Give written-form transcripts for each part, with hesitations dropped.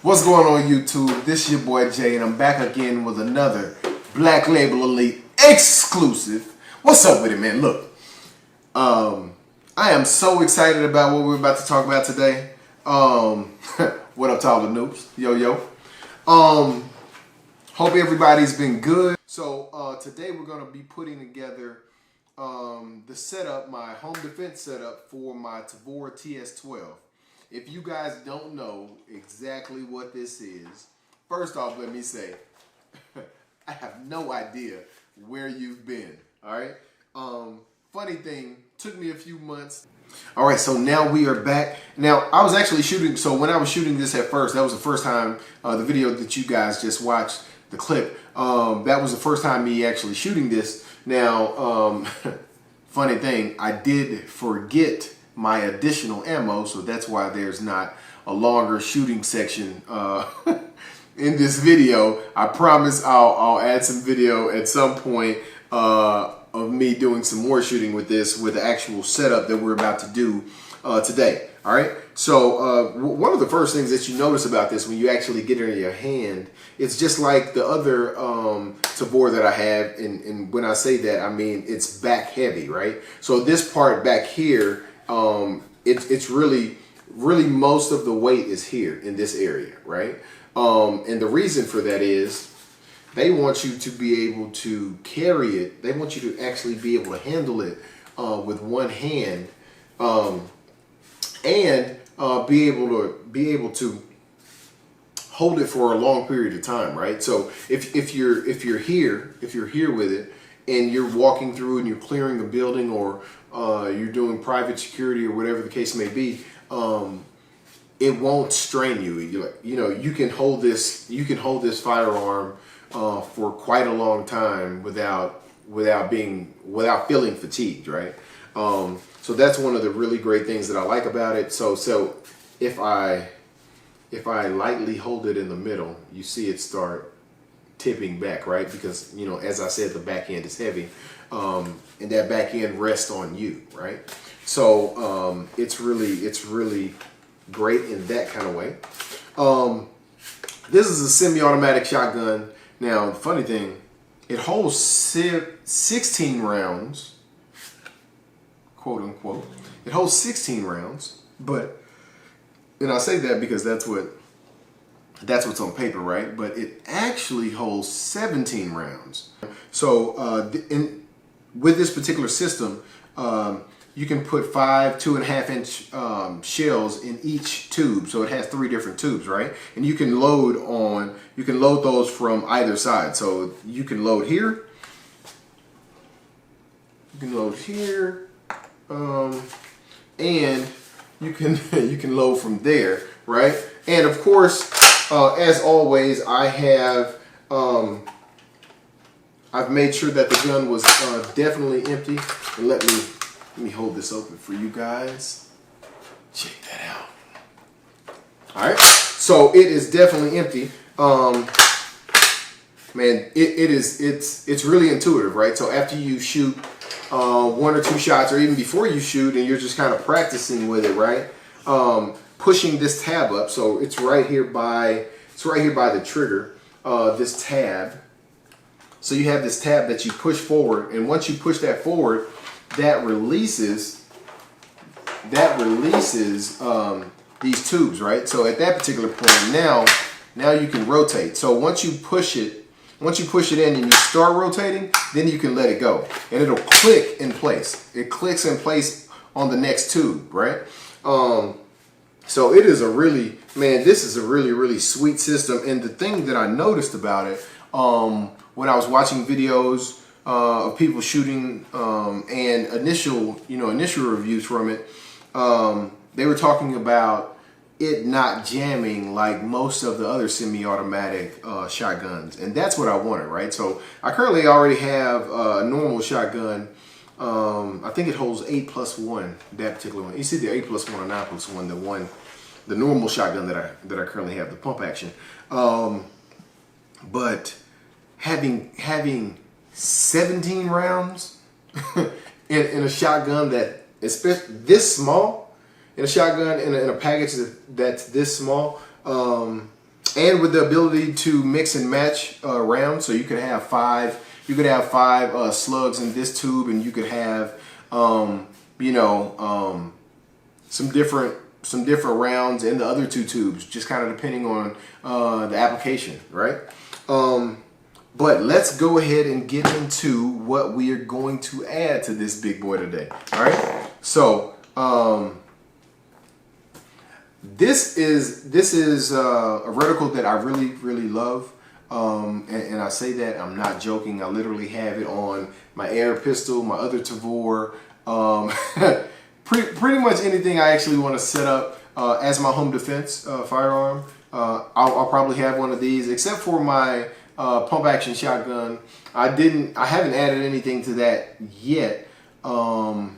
What's going on YouTube? This is your boy Jay and I'm back again with another Black Label Elite exclusive. What's up with it, man? Look, I am so excited about what we're about to talk about today. What up to all the noobs? Yo. Hope everybody's been good. So today we're going to be putting together the setup, my home defense setup for my Tavor TS12. If you guys don't know exactly what this is, first off, let me say, I have no idea where you've been, all right? Funny thing, took me a few months. All right, so now we are back. Now, I was actually shooting, so when I was shooting this at first, that was the first time, the video that you guys just watched, the clip, that was the first time me actually shooting this. Now, funny thing, I did forget my additional ammo, so that's why there's not a longer shooting section in this video. I promise I'll add some video at some point of me doing some more shooting with this, with the actual setup that we're about to do today. All right, so one of the first things that you notice about this when you actually get it in your hand, it's just like the other Tavor that I have, and when I say that, I mean it's back heavy, right? So this part back here, it's really most of the weight is here in this area, right? And the reason for that is they want you to be able to carry it. They want you to actually be able to handle it with one hand, and be able to hold it for a long period of time, right? So if you're here with it and you're walking through and you're clearing a building, or you're doing private security or whatever the case may be, it won't strain you. You can hold this firearm for quite a long time without feeling fatigued, right? So that's one of the really great things that I like about it. So if I lightly hold it in the middle, you see it start tipping back, right? Because, as I said, the back end is heavy, and that back end rests on you, right? So it's really great in that kind of way. This is a semi-automatic shotgun. Now, the funny thing, it holds 16 rounds, quote unquote. It holds 16 rounds, and I say that because that's what's on paper, right? But it actually holds 17 rounds. So with this particular system, you can put 5 2.5-inch shells in each tube. So it has 3 different tubes, right? And you can load those from either side. So you can load here, and you can load from there, right? And of course, as always, I've made sure that the gun was definitely empty. And let me hold this open for you guys. Check that out. All right, so it is definitely empty. Man, it's really intuitive, right? So after you shoot 1 or 2 shots, or even before you shoot, and you're just kind of practicing with it, right? Pushing this tab up, so it's right here by the trigger. This tab. So you have this tab that you push forward, and once you push that forward, that releases these tubes, right? So at that particular point, now you can rotate. So once you push it in and you start rotating, then you can let it go, and it'll click in place. It clicks in place on the next tube, right? So it is this is a really sweet system. And the thing that I noticed about it, when I was watching videos of people shooting and initial reviews from it, they were talking about it not jamming like most of the other semi-automatic shotguns, and that's what I wanted, right? So I currently already have a normal shotgun. I think it holds 8+1, that particular one. You see the 8+1 or 9+1, the normal shotgun that I currently have, the pump action. But having 17 rounds in a shotgun that, especially this small, in a shotgun in a package that's this small, and with the ability to mix and match rounds. So you could have five. You could have five slugs in this tube, and you could have, you know, some different rounds in the other two tubes, just kind of depending on the application, right? But let's go ahead and get into what we are going to add to this big boy today. All right. So this is a reticle that I really love. And I say that, I'm not joking. I literally have it on my air pistol, my other Tavor, pretty much anything I actually want to set up as my home defense firearm. I'll probably have one of these, except for my pump action shotgun. I haven't added anything to that yet. And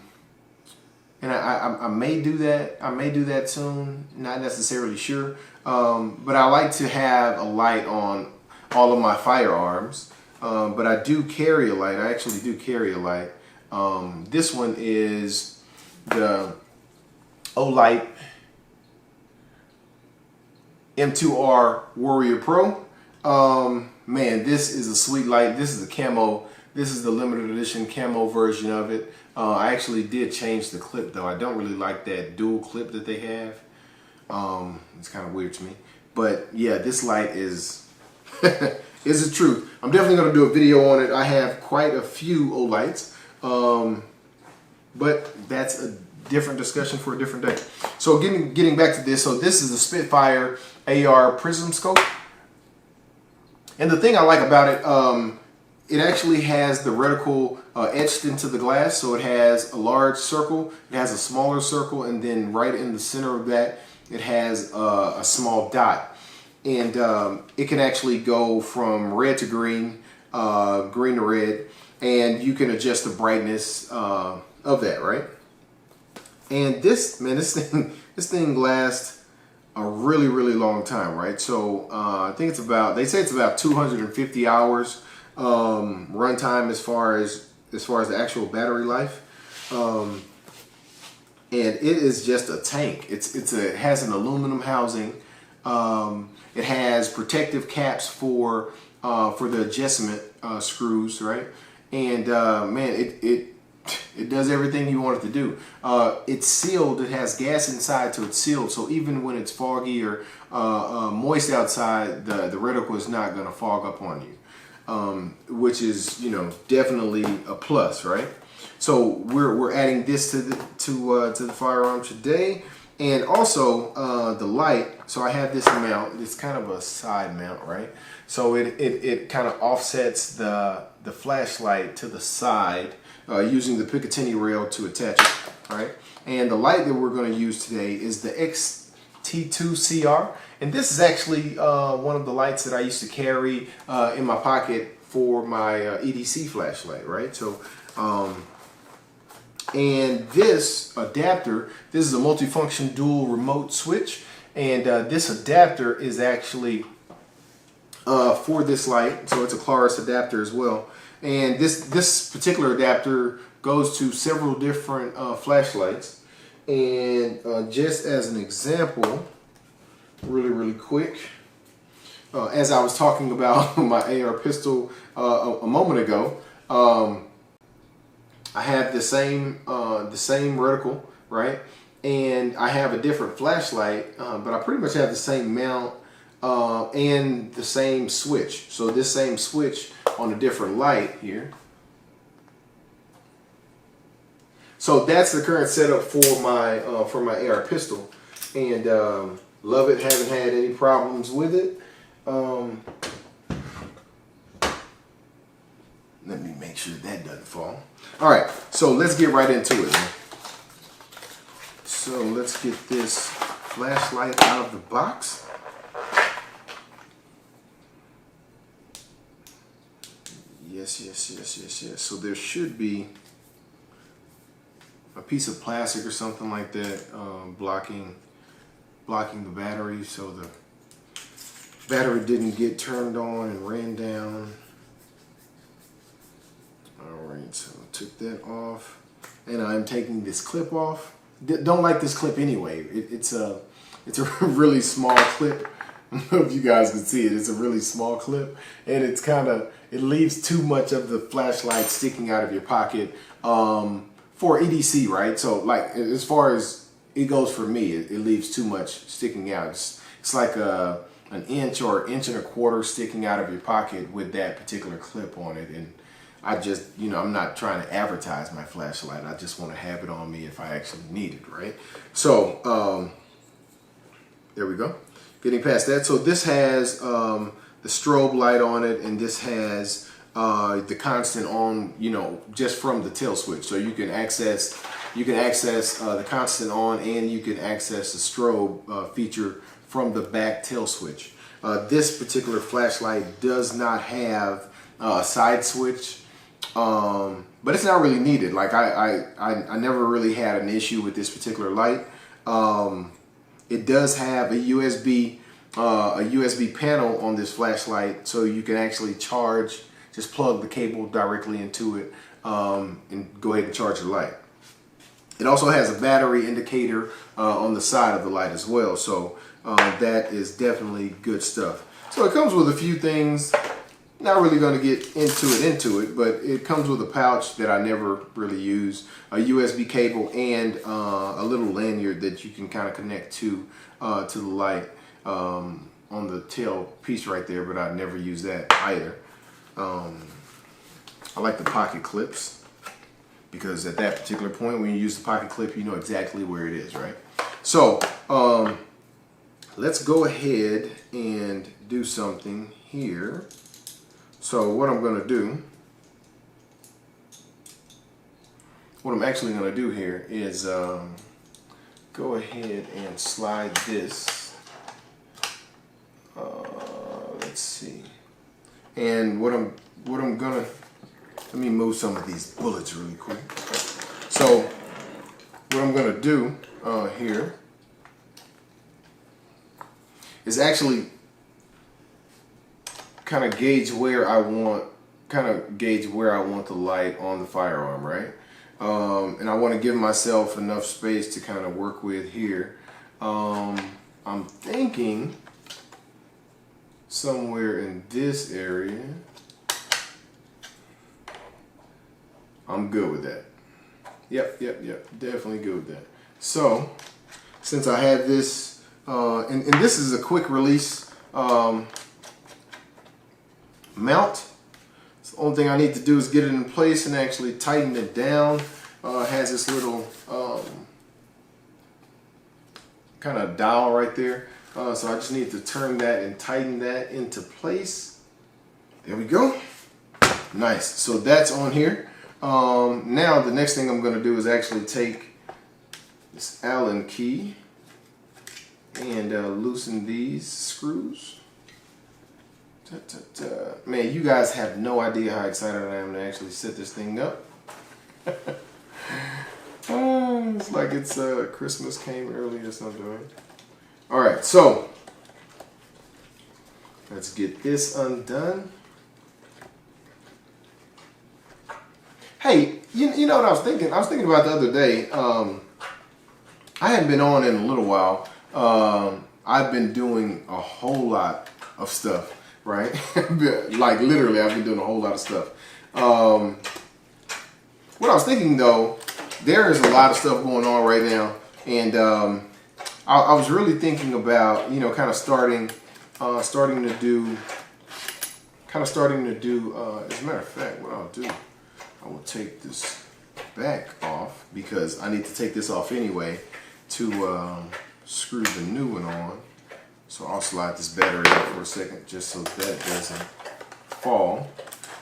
I may do that. I may do that soon. Not necessarily sure. But I like to have a light on all of my firearms. But I do carry a light. I actually do carry a light. This one is the Olight M2R Warrior Pro. Man, this is a sweet light. This is the camo. This is the limited edition camo version of it. I actually did change the clip though. I don't really like that dual clip that they have. It's kind of weird to me. But yeah, this light is is the truth. I'm definitely going to do a video on it. I have quite a few Olights. But that's a different discussion for a different day. So getting back to this. So this is the Spitfire AR Prism Scope. And the thing I like about it, it actually has the reticle etched into the glass. So it has a large circle, it has a smaller circle, and then right in the center of that, it has a small dot. And it can actually go from red to green, green to red, and you can adjust the brightness of that, right? And this thing lasts a really long time, right? So I think they say it's about 250 hours runtime as far as the actual battery life. And it is just a tank. It has an aluminum housing. It has protective caps for the adjustment screws, right? And man, it does everything you want it to do. It's sealed. It has gas inside, so it's sealed. So even when it's foggy or moist outside, the reticle is not going to fog up on you, which is, you know, definitely a plus, right? So we're adding this to the firearm today, and also the light. So I have this mount. It's kind of a side mount, right? So it kind of offsets the flashlight to the side. Using the Picatinny rail to attach it, right? And the light that we're going to use today is the XT2CR, and this is actually one of the lights that I used to carry in my pocket for my EDC flashlight, right? So, and this adapter, this is a multifunction dual remote switch, and this adapter is actually for this light, so it's a Claris adapter as well. And this particular adapter goes to several different flashlights. And just as an example, really quick, as I was talking about my AR pistol a moment ago, I have the same reticle, right? And I have a different flashlight, but I pretty much have the same mount and the same switch. So this same switch on a different light here. So that's the current setup for my AR pistol, and love it. Haven't had any problems with it. Let me make sure that doesn't fall. All right, so let's get right into it, man. So let's get this flashlight out of the box. Yes. So there should be a piece of plastic or something like that blocking the battery, so the battery didn't get turned on and ran down. All right, so I took that off, and I'm taking this clip off. Don't like this clip anyway. It's a really small clip. don't know if you guys can see it. It's a really small clip, and it's it leaves too much of the flashlight sticking out of your pocket for EDC, right? So like as far as it goes for me, it leaves too much sticking out. It's like an inch or inch and a quarter sticking out of your pocket with that particular clip on it. And I just, I'm not trying to advertise my flashlight. I just want to have it on me if I actually need it, right? So there we go. Getting past that. So this has the strobe light on it, and this has the constant on, just from the tail switch. So you can access the constant on, and you can access the strobe feature from the back tail switch. This particular flashlight does not have a side switch, but it's not really needed. Like I never really had an issue with this particular light. It does have a USB panel on this flashlight, so you can actually charge. Just plug the cable directly into it and go ahead and charge the light. It also has a battery indicator on the side of the light as well, so that is definitely good stuff. So it comes with a few things. Not really going to get into it, but it comes with a pouch that I never really use, a USB cable, and a little lanyard that you can kind of connect to the light on the tail piece right there, but I never use that either. I like the pocket clips, because at that particular point when you use the pocket clip, you know exactly where it is, right? So let's go ahead and do something here. So what I'm actually going to do here is go ahead and slide this. Let's see. And what I'm gonna, let me move some of these bullets really quick. So what I'm gonna do here is actually kind of gauge where I want the light on the firearm, right? And I want to give myself enough space to kind of work with here. I'm thinking somewhere in this area. I'm good with that. Yep, definitely good with that. So since I have this, and this is a quick release mount. So the only thing I need to do is get it in place and actually tighten it down. It has this little kind of dial right there. So I just need to turn that and tighten that into place. There we go. Nice. So that's on here. Now the next thing I'm going to do is actually take this Allen key and loosen these screws. Man, you guys have no idea how excited I am to actually set this thing up. It's like it's Christmas came early or something, right? All right, so let's get this undone. Hey, you know what I was thinking? I was thinking about the other day. I hadn't been on in a little while. I've been doing a whole lot of stuff, right? Like literally, I've been doing a whole lot of stuff. What I was thinking though, there is a lot of stuff going on right now, and I was really thinking about, kind of starting to do. As a matter of fact, what I'll do, I will take this back off because I need to take this off anyway to screw the new one on. So I'll slide this battery out for a second just so that doesn't fall.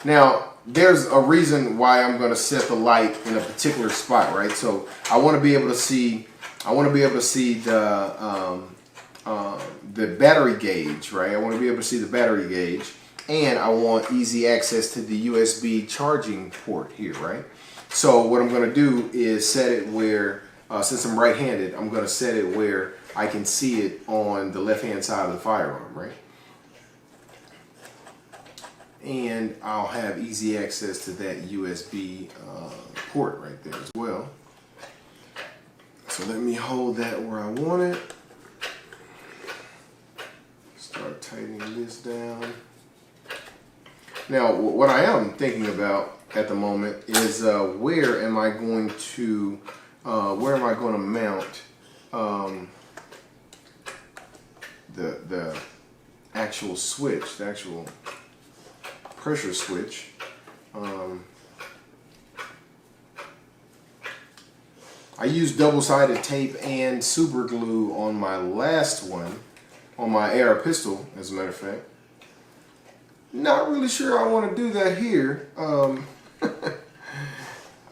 Now, there's a reason why I'm going to set the light in a particular spot, right? So I want to be able to see. The battery gauge, right? I want to be able to see the battery gauge, and I want easy access to the USB charging port here, right? So what I'm going to do is set it where, since I'm right-handed, I'm going to set it where I can see it on the left-hand side of the firearm, right? And I'll have easy access to that USB port right there as well. So let me hold that where I want it. Start tightening this down. Now, what I am thinking about at the moment is where am I going to mount the actual switch, the actual pressure switch. I used double-sided tape and super glue on my last one, on my AR pistol, as a matter of fact. Not really sure I want to do that here.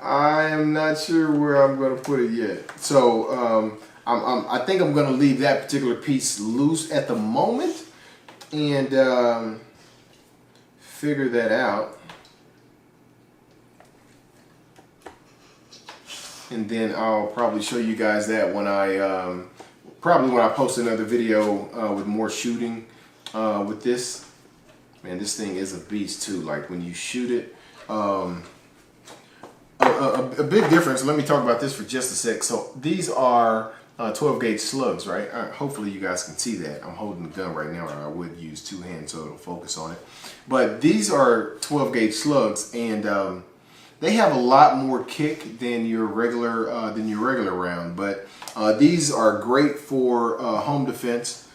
I am not sure where I'm going to put it yet. So I think I'm going to leave that particular piece loose at the moment and figure that out. And then I'll probably show you guys that when I post another video with more shooting with this. Man, this thing is a beast too. Like when you shoot it, a big difference. Let me talk about this for just a sec. So these are 12 gauge slugs, right? Hopefully you guys can see that. I'm holding the gun right now, or I would use two hands so it'll focus on it. But these are 12 gauge slugs, and they have a lot more kick than your regular round. But these are great for home defense.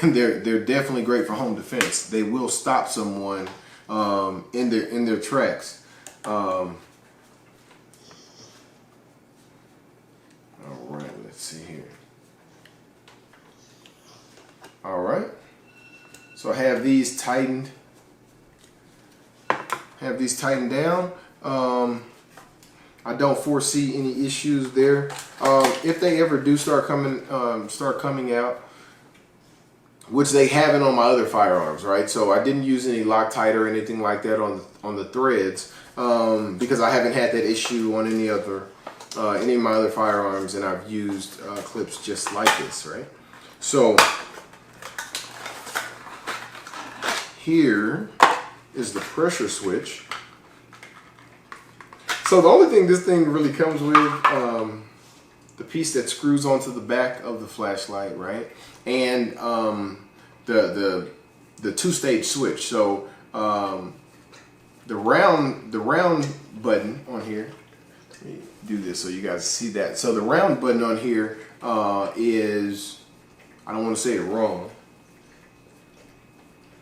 They're definitely great for home defense. They will stop someone in their tracks. All right, let's see here. All right, so I have these tightened. Down. I don't foresee any issues there. If they ever do start coming out, which they haven't on my other firearms, right? So I didn't use any Loctite or anything like that on the threads because I haven't had that issue on any of my other firearms, and I've used clips just like this, right? So here is the pressure switch. So the only thing this thing really comes with, the piece that screws onto the back of the flashlight, right? And the two-stage switch. So the round button on here. Let me do this so you guys see that. So the round button on here is, I don't want to say it wrong.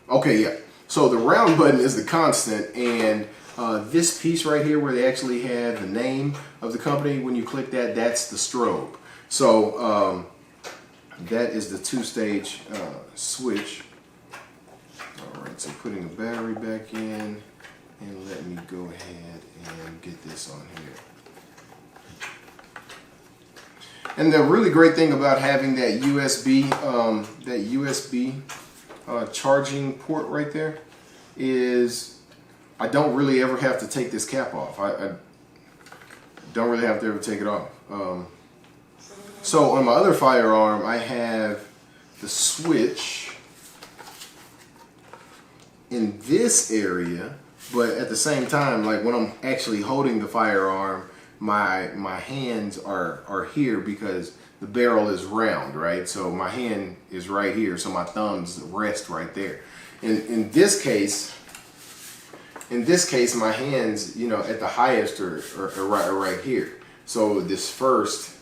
Okay, yeah. So the round button is the constant, and this piece right here where they actually have the name of the company, when you click that, that's the strobe. So that is the two-stage switch. All right, so putting the battery back in, and let me go ahead and get this on here. And the really great thing about having that USB charging port right there is I don't really ever have to take this cap off. I don't really have to ever take it off. So on my other firearm, I have the switch in this area, but at the same time, like when I'm actually holding the firearm, my hands are here because the barrel is round, right? So my hand is right here, so my thumbs rest right there. In this case, my hands, you know, at the highest are right here. So this first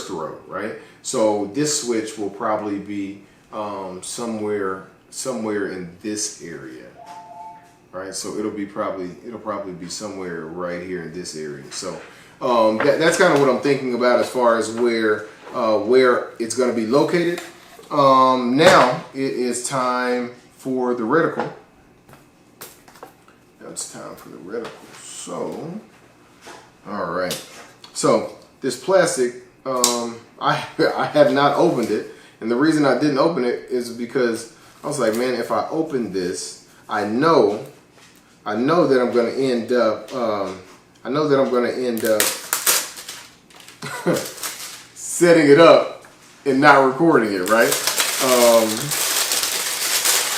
row, right? So this switch will probably be somewhere in this area, right? So it'll probably be somewhere right here in this area. So that's kind of what I'm thinking about as far as where it's going to be located. Now it is time for the reticle. It's time for the reticle. So, all right. So this plastic, I have not opened it, and the reason I didn't open it is because I was like, man, if I open this, I know that I'm going to end up. I know that I'm going to end up setting it up and not recording it, right?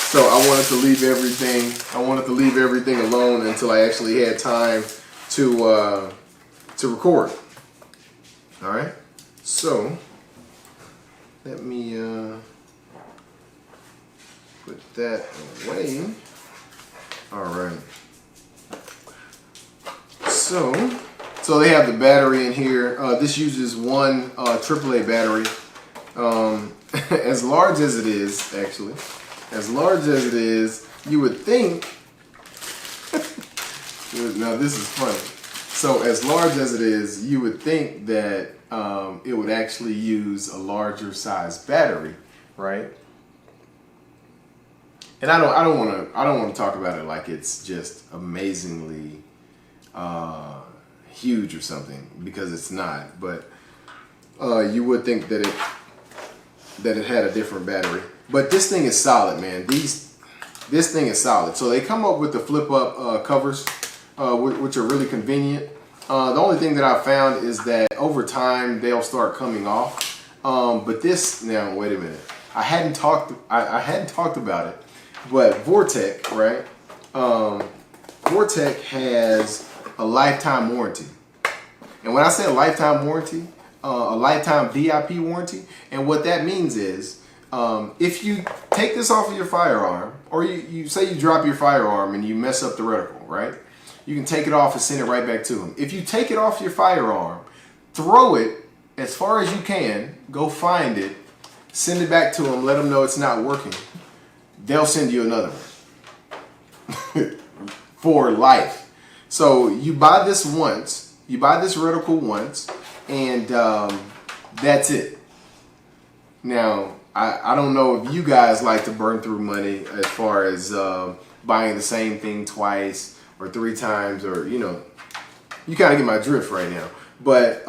So I wanted to leave everything. I wanted to leave everything alone until I actually had time to record. All right. So let me put that away. All right. So they have the battery in here. This uses one AAA battery. As large as it is, actually, as large as it is, you would think. Now this is funny. So as large as it is, you would think that it would actually use a larger size battery, right? And I don't want to talk about it like it's just amazingly huge or something, because it's not. But you would think that it had a different battery. But this thing is solid, man. This thing is solid. So they come up with the flip up covers, which are really convenient. The only thing that I found is that over time they'll start coming off. But this, now wait a minute. I hadn't talked about it, but Vortex, right? Vortex has a lifetime warranty. And when I say a lifetime warranty, a lifetime VIP warranty, and what that means is if you take this off of your firearm, or you say you drop your firearm and you mess up the reticle, right? You can take it off and send it right back to them. If you take it off your firearm, throw it as far as you can, go find it, send it back to them, let them know it's not working. They'll send you another one for life. So you buy this once, you buy this reticle once, and that's it. Now, I don't know if you guys like to burn through money as far as buying the same thing twice or 3 times, or, you know, you kind of get my drift right now. But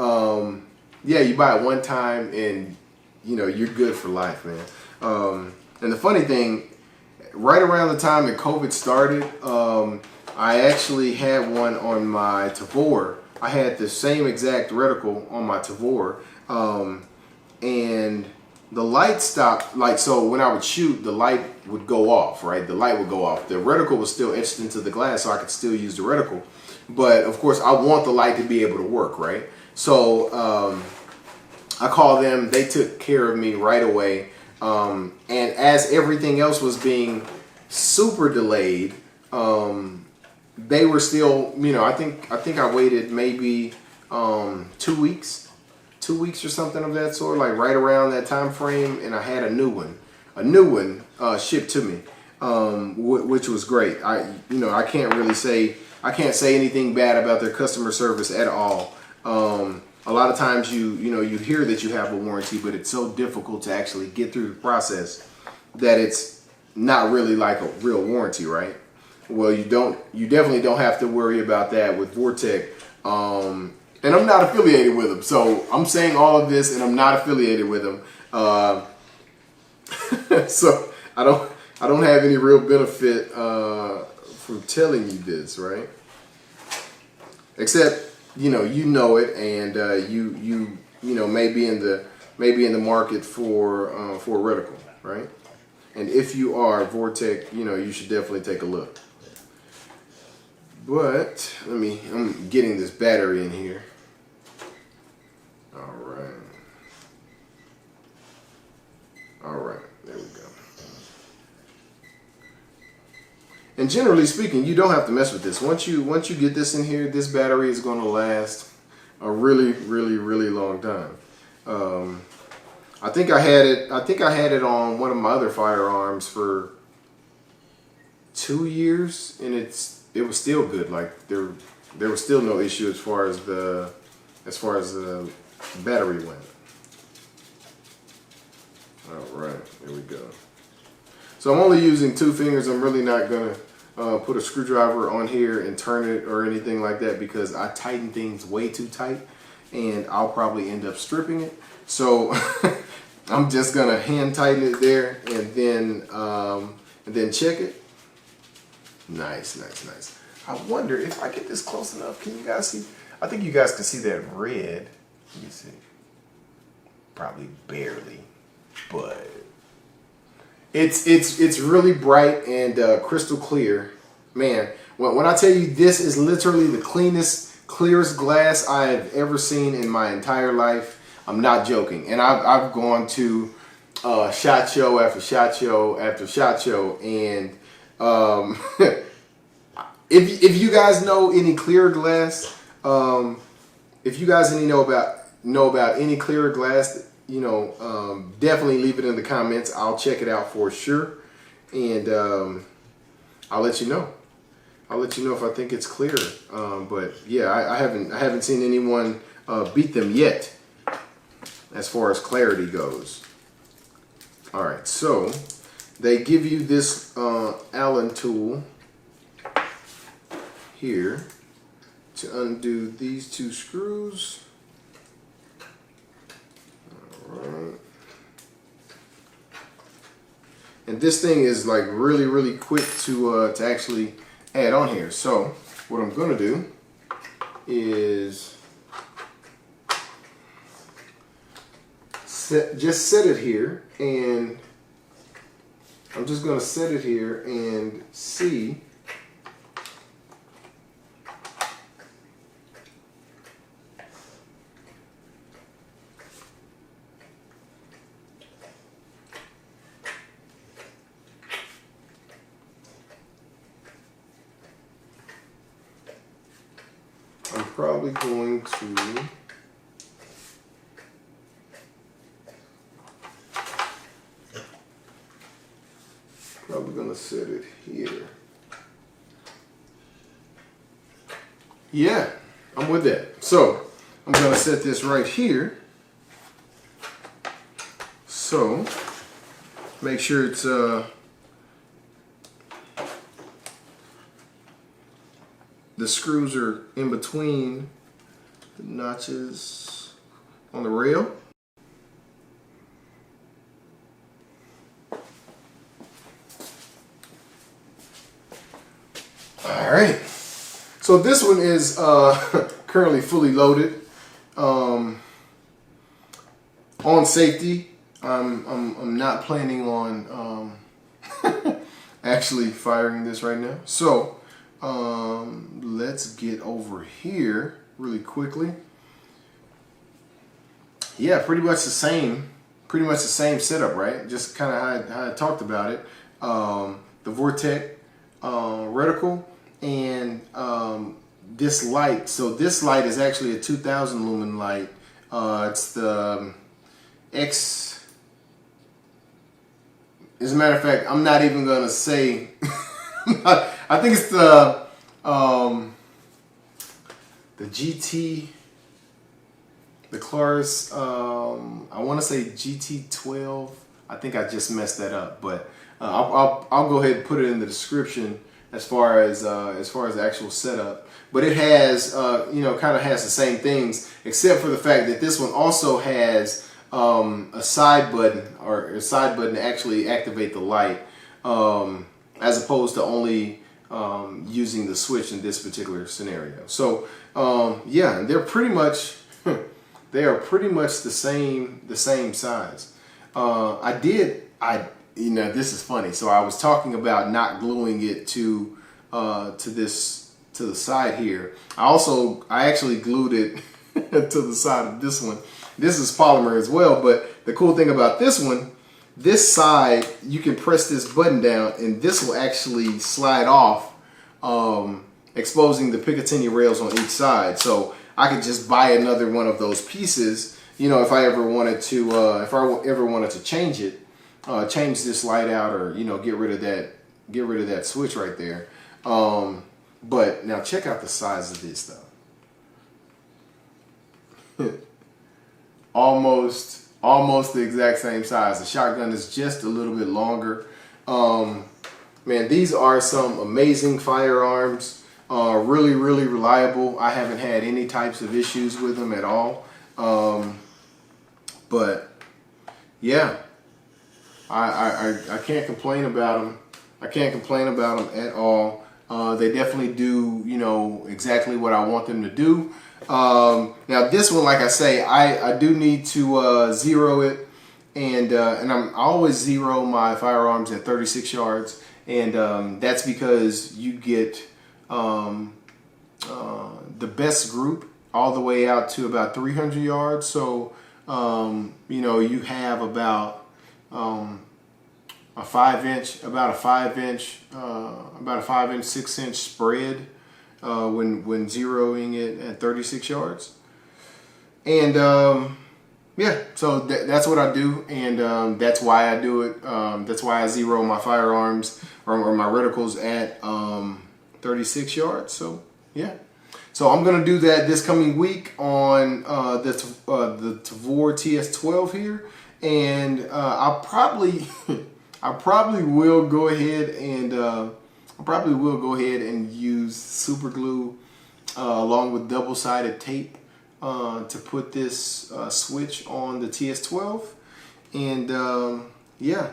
yeah, you buy it one time and, you know, you're good for life, man. And the funny thing, right around the time that COVID started, I actually had one on my Tavor. I had the same exact reticle on my Tavor, and the light stopped. Like, so when I would shoot, the light would go off, right? The light would go off. The reticle was still etched into the glass, so I could still use the reticle. But of course, I want the light to be able to work, right? So I called them. They took care of me right away. And as everything else was being super delayed, they were still, you know, I think I waited maybe 2 weeks or something of that sort, like right around that time frame, and I had a new one shipped to me, which was great. I can't say anything bad about their customer service at all. A lot of times you hear that you have a warranty, but it's so difficult to actually get through the process that it's not really like a real warranty, right? Well, you definitely don't have to worry about that with Vortex. And I'm not affiliated with them, so I'm saying all of this, and I'm not affiliated with them. So I don't have any real benefit from telling you this, right? Except you know it, and you may be in the market for a reticle, right? And if you are, Vortex, you should definitely take a look. But I'm getting this battery in here. All right, there we go. And generally speaking, you don't have to mess with this. Once you get this in here, this battery is going to last a really, really, really long time. I think I had it on one of my other firearms for 2 years, and it was still good. Like there was still no issue as far as the battery went. All right, there we go. So I'm only using 2 fingers. I'm really not gonna put a screwdriver on here and turn it or anything like that, because I tighten things way too tight and I'll probably end up stripping it. So I'm just gonna hand tighten it there and then check it. Nice, nice, nice. I wonder if I get this close enough, can you guys see? I think you guys can see that red. Let me see. Probably barely, but it's really bright and crystal clear. Man, when I tell you this is literally the clearest glass I have ever seen in my entire life, I'm not joking. And I've gone to shot show after shot show after shot show, and if you guys know any clear glass, if you guys know about any clear glass, definitely leave it in the comments. I'll check it out for sure, and I'll let you know. I'll let you know if I think it's clear. But yeah, I haven't seen anyone beat them yet as far as clarity goes. All right, so they give you this Allen tool here to undo these two screws. All right. And this thing is like really quick to actually add on here. So what I'm gonna do is just set it here, and I'm just gonna set it here and see. I'm probably going to set it here. Yeah, I'm with that. So I'm going to set this right here. So make sure it's the screws are in between the notches on the rail. All right, so this one is currently fully loaded. On safety, I'm not planning on actually firing this right now. So let's get over here really quickly. Yeah, pretty much the same setup, right? Just kind of how I talked about it. The Vortex reticle and this light. So this light is actually a 2000 lumen light. It's the X. As a matter of fact, I'm not even gonna say. I think it's the GT, the Claris. I want to say GT12. I think I just messed that up, but I'll go ahead and put it in the description as far as the actual setup. But it has kind of has the same things, except for the fact that this one also has a side button to actually activate the light, as opposed to only using the switch in this particular scenario. So yeah, they're pretty much they are pretty much the same size. This is funny. So I was talking about not gluing it to the side here. I actually glued it to the side of this one. This is polymer as well, but the cool thing about this one, this side, you can press this button down and this will actually slide off, exposing the Picatinny rails on each side. So I could just buy another one of those pieces, if I ever wanted to change it, change this light out, or get rid of that switch right there. But now check out the size of this though. almost the exact same size. The shotgun is just a little bit longer. Man, these are some amazing firearms. Really reliable. I haven't had any types of issues with them at all. But yeah, I can't complain about them. I can't complain about them at all. They definitely do, exactly what I want them to do. Now this one, like I say, I do need to zero it, and I always zero my firearms at 36 yards, and that's because you get the best group all the way out to about 300 yards. So you have about a 5-inch, about a 5-inch, 6-inch spread when zeroing it at 36 yards. And yeah, so that's what I do, and that's why I do it. That's why I zero my firearms or my reticles at 36 yards. So yeah, so I'm gonna do that this coming week on the Tavor TS12 here, and I probably will go ahead and use super glue along with double-sided tape to put this switch on the TS12. And yeah.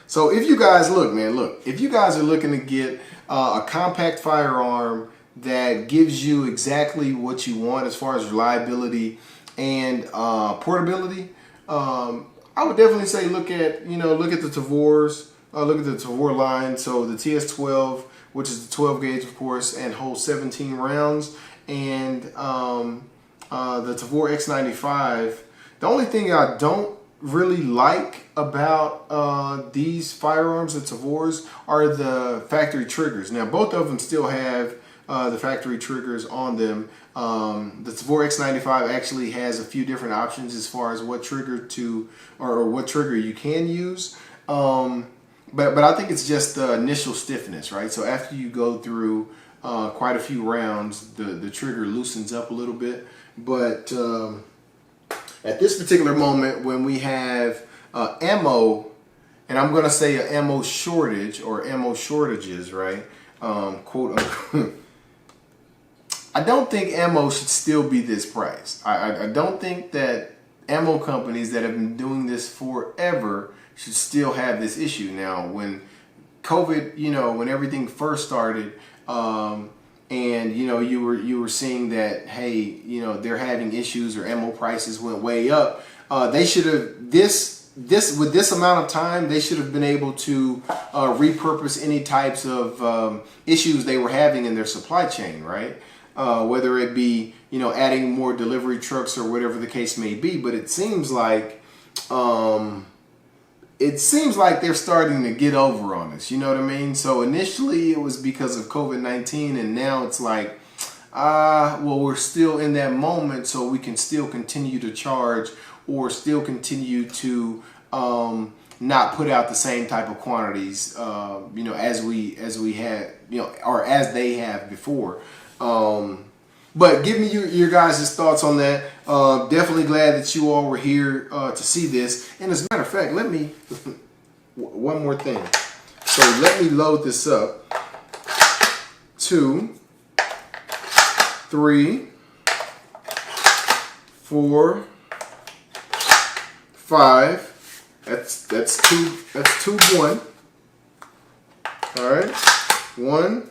So if you guys if you guys are looking to get a compact firearm that gives you exactly what you want as far as reliability and portability, I would definitely say look at the Tavors, look at the Tavor line. So the TS12, which is the 12 gauge, of course, and holds 17 rounds, and the Tavor X95. The only thing I don't really like about these firearms, the Tavors, are the factory triggers. Now, both of them still have the factory triggers on them. The Tavor X95 actually has a few different options as far as what trigger what trigger you can use. But I think it's just the initial stiffness, right? So after you go through quite a few rounds, the trigger loosens up a little bit. But at this particular moment, when we have ammo, and I'm going to say an ammo shortage or ammo shortages, right? Quote unquote. I don't think ammo should still be this price. I don't think that ammo companies that have been doing this forever should still have this issue. Now, when COVID, when everything first started, and you were seeing that, hey, they're having issues or ammo prices went way up. They should have with this amount of time, they should have been able to repurpose any types of issues they were having in their supply chain, right? Whether it be adding more delivery trucks or whatever the case may be. But it seems like they're starting to get over on us. You know what I mean? So initially it was because of COVID-19, and now it's like, well, we're still in that moment, so we can still continue to charge or still continue to not put out the same type of quantities, as we had, or as they have before. But give me your guys' thoughts on that. Definitely glad that you all were here to see this. And as a matter of fact, let me, one more thing. So let me load this up. 2, 3, 4, 5. That's tube 1. All right. 1,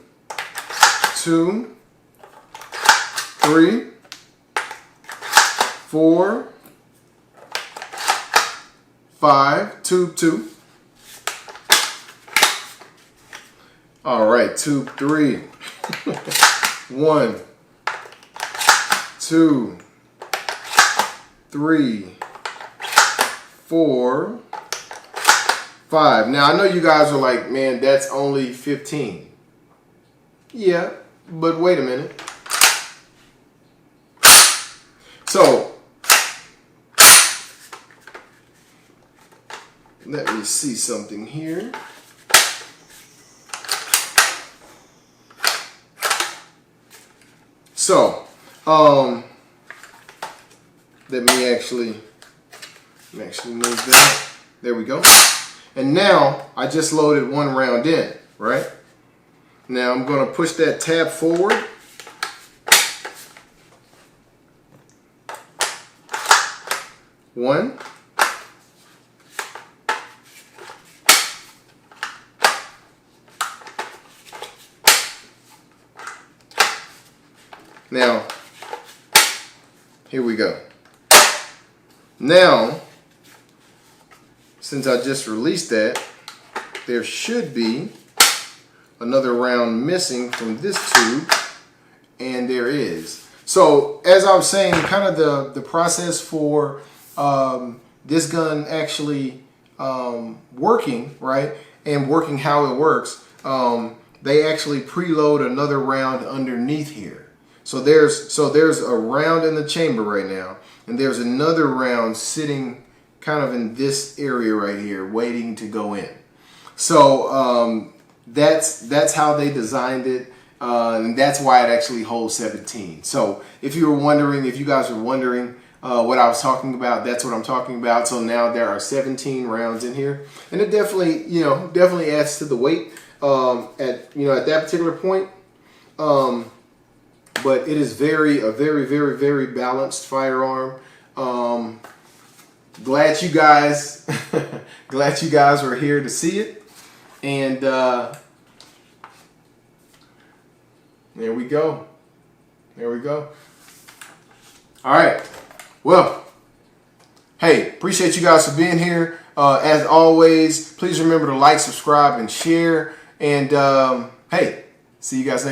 2, 3, 4, 5, tube 2. All right, tube 3. 1, 2, 3, 4, 5. Now I know you guys are like, man, that's only 15. Yeah, but wait a minute. So, let me see something here. So, let me actually move that. There we go. And now I just loaded 1 round in, right? Now I'm going to push that tab forward. One. Now, here we go. Now, since I just released that, there should be another round missing from this tube, and there is. So, as I was saying, kind of the process for this gun actually working, right, and working how it works, they actually preload another round underneath here. So there's a round in the chamber right now, and there's another round sitting kind of in this area right here, waiting to go in. So that's how they designed it, and that's why it actually holds 17. So if you guys were wondering what I was talking about, that's what I'm talking about. So now there are 17 rounds in here, and it definitely adds to the weight at that particular point. But it is a very balanced firearm. Glad you guys were here to see it, and there we go. All right. Well, hey, appreciate you guys for being here. As always, please remember to like, subscribe, and share. And hey, see you guys next time.